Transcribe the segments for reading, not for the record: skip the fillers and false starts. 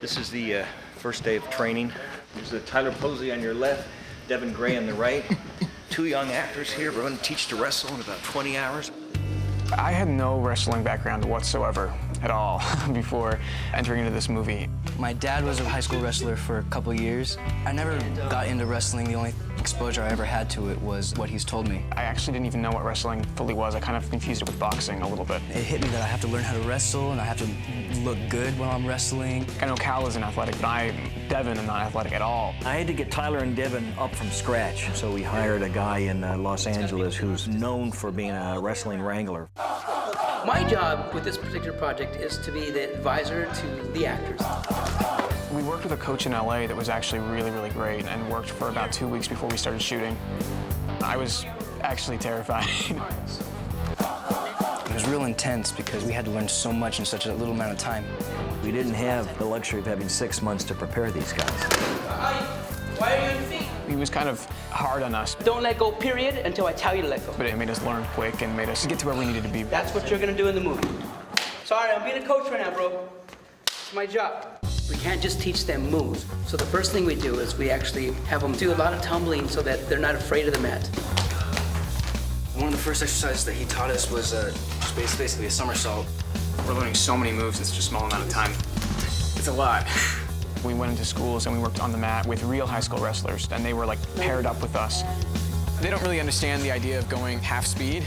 This is the first day of training. There's Tyler Posey on your left, Devon Gray on the right. Two young actors here. We're going to teach to wrestle in about 20 hours. I had no wrestling background whatsoever at all before entering into this movie. My dad was a high school wrestler for a couple years. I never got into wrestling. The only exposure I ever had to it was what he's told me. I actually didn't even know what wrestling fully was. I kind of confused it with boxing a little bit. It hit me that I have to learn how to wrestle and I have to look good when I'm wrestling. I know Cal isn't athletic, but Devon, am not athletic at all. I had to get Tyler and Devon up from scratch, so we hired a guy in Los Angeles who's known for being a wrestling wrangler. My job with this particular project is to be the advisor to the actors. We worked with a coach in LA that was actually really, really great and worked for about 2 weeks before we started shooting. I was actually terrified. It was real intense because we had to learn so much in such a little amount of time. We didn't have the luxury of having 6 months to prepare these guys. Why are you on your feet? He was kind of hard on us. Don't let go, period, until I tell you to let go. But it made us learn quick and made us get to where we needed to be. That's what you're gonna do in the movie. Sorry, I'm being a coach right now, bro. It's my job. We can't just teach them moves. So the first thing we do is we actually have them do a lot of tumbling so that they're not afraid of the mat. One of the first exercises that he taught us was just basically a somersault. We're learning so many moves in such a small amount of time. It's a lot. We went into schools and we worked on the mat with real high school wrestlers, and they were like paired up with us. They don't really understand the idea of going half speed.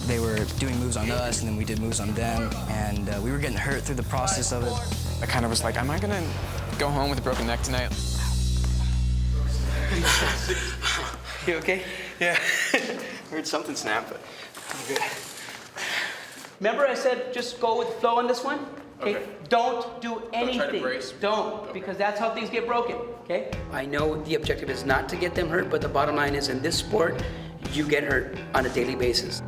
They were doing moves on us, and then we did moves on them, and we were getting hurt through the process of it. I kind of was like, am I gonna go home with a broken neck tonight? You okay? Yeah. Heard something snap, but I'm good. Remember I said just go with the flow on this one? Okay. Don't do anything. try to brace. Don't, because that's how things get broken, okay? I know the objective is not to get them hurt, but the bottom line is in this sport, you get hurt on a daily basis.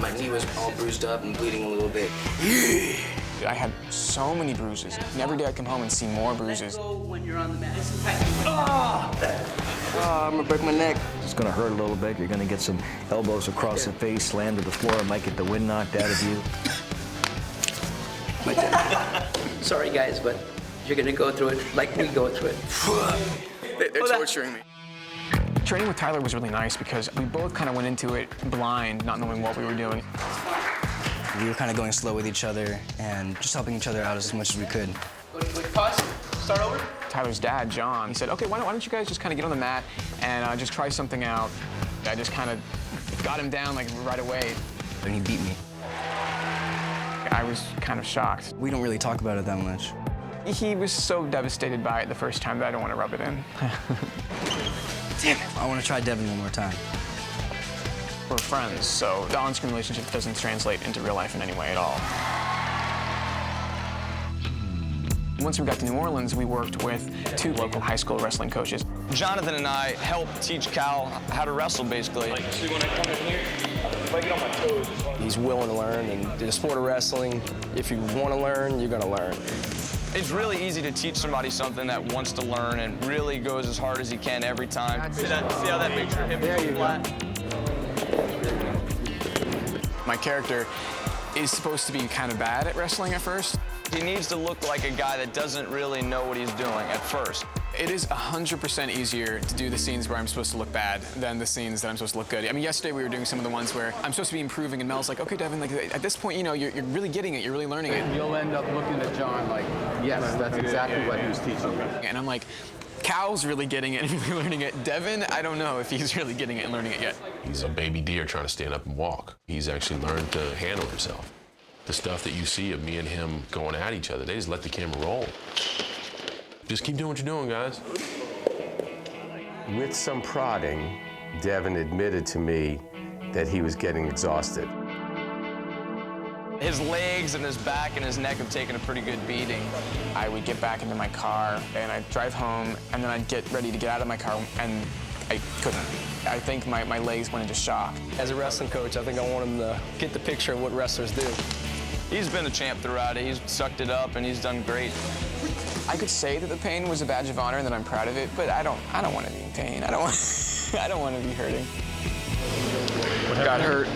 My knee was all bruised up and bleeding a little bit. I had so many bruises. And every day I'd come home and see more bruises. Let go when you're on the mat. I'm gonna break my neck. It's going to hurt a little bit. You're going to get some elbows across the face, slam to the floor, might get the wind knocked out of you. Sorry guys, but you're gonna go through it like we go through it. They're torturing me. Training with Tyler was really nice because we both kind of went into it blind, not knowing what we were doing. We were kind of going slow with each other and just helping each other out as much as we could. Pause, start over. Tyler's dad, John, he said, okay, why don't you guys just kind of get on the mat and just try something out. I just kind of got him down like right away. And he beat me. I was kind of shocked. We don't really talk about it that much. He was so devastated by it the first time that I don't want to rub it in. Damn it. I want to try Devon one more time. We're friends, so the on-screen relationship doesn't translate into real life in any way at all. Once we got to New Orleans, we worked with 2 local high school wrestling coaches. Jonathan and I helped teach Cal how to wrestle, basically. See, when I come in here, if I get on my toes, He's willing to learn, and in the sport of wrestling, if you want to learn, you're going to learn. It's really easy to teach somebody something that wants to learn and really goes as hard as he can every time. see how that picture hit me flat? My character is supposed to be kind of bad at wrestling at first. He needs to look like a guy that doesn't really know what he's doing at first. It is 100% easier to do the scenes where I'm supposed to look bad than the scenes that I'm supposed to look good. I mean, yesterday we were doing some of the ones where I'm supposed to be improving, and Mel's like, okay, Devon, like, at this point, you know, you're really getting it, you're really learning it. You'll end up looking at John like, yes, that's exactly what he was teaching me. And I'm like, Cal's really getting it and really learning it. Devon, I don't know if he's really getting it and learning it yet. He's a baby deer trying to stand up and walk. He's actually learned to handle himself. The stuff that you see of me and him going at each other, they just let the camera roll. Just keep doing what you're doing, guys. With some prodding, Devon admitted to me that he was getting exhausted. His legs and his back and his neck have taken a pretty good beating. I would get back into my car and I'd drive home and then I'd get ready to get out of my car and I couldn't. I think my legs went into shock. As a wrestling coach, I think I want him to get the picture of what wrestlers do. He's been a champ throughout it. He's sucked it up and he's done great. I could say that the pain was a badge of honor and that I'm proud of it, but I don't want to be in pain. I don't want to be hurting. Got hurt.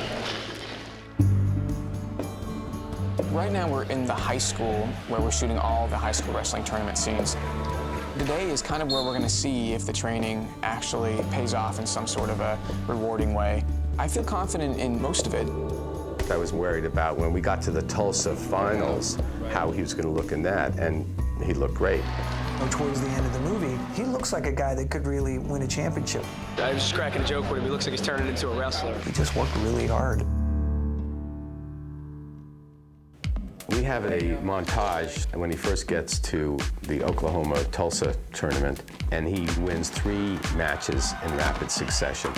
Right now we're in the high school where we're shooting all the high school wrestling tournament scenes. Today is kind of where we're going to see if the training actually pays off in some sort of a rewarding way. I feel confident in most of it. I was worried about when we got to the Tulsa finals, how he was going to look in that, and he looked great. Towards the end of the movie, he looks like a guy that could really win a championship. I was just cracking a joke with him. He looks like he's turning into a wrestler. He just worked really hard. We have a montage when he first gets to the Oklahoma-Tulsa tournament, and he wins 3 matches in rapid succession.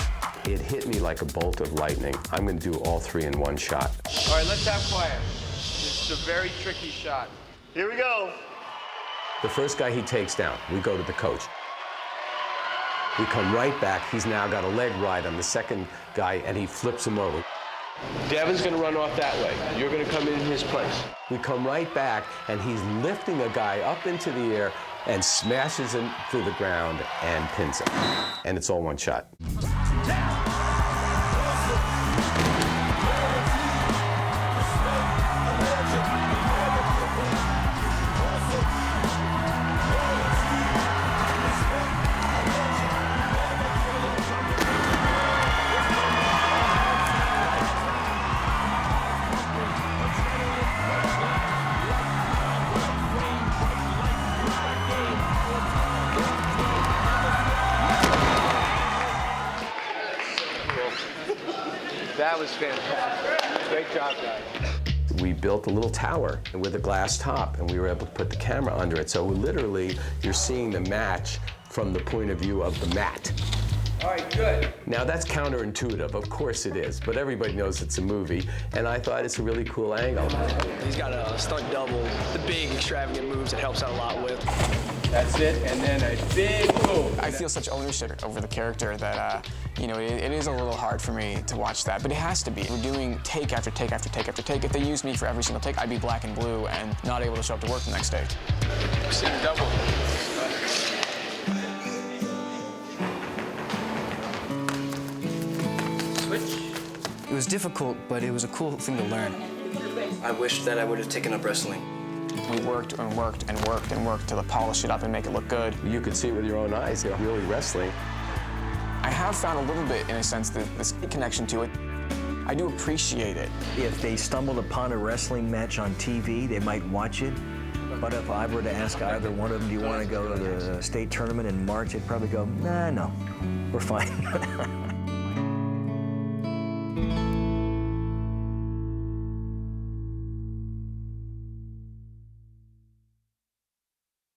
It hit me like a bolt of lightning. I'm going to do all 3 in one shot. All right, let's have quiet. This is a very tricky shot. Here we go. The first guy he takes down, we go to the coach. We come right back. He's now got a leg ride on the second guy, and he flips him over. Devon's going to run off that way. You're going to come in his place. We come right back, and he's lifting a guy up into the air and smashes him to the ground and pins him. And it's all one shot. That was fantastic. Great job, guys. We built a little tower with a glass top, and we were able to put the camera under it. So literally, you're seeing the match from the point of view of the mat. All right, good. Now, that's counterintuitive. Of course it is, but everybody knows it's a movie, and I thought it's a really cool angle. He's got a stunt double, the big extravagant moves that helps out a lot with. That's it, and then a big move. I feel such ownership over the character that, you know, it is a little hard for me to watch that, but it has to be. We're doing take after take after take after take. If they used me for every single take, I'd be black and blue and not able to show up to work the next day. We're seeing double. It was difficult, but it was a cool thing to learn. I wish that I would have taken up wrestling. We worked and worked and worked and worked to polish it up and make it look good. You could see it with your own eyes. They're really wrestling. I have found a little bit, in a sense, this connection to it. I do appreciate it. If they stumbled upon a wrestling match on TV, they might watch it. But if I were to ask either one of them, do you want to go to the state tournament in March, they'd probably go, nah, no, we're fine.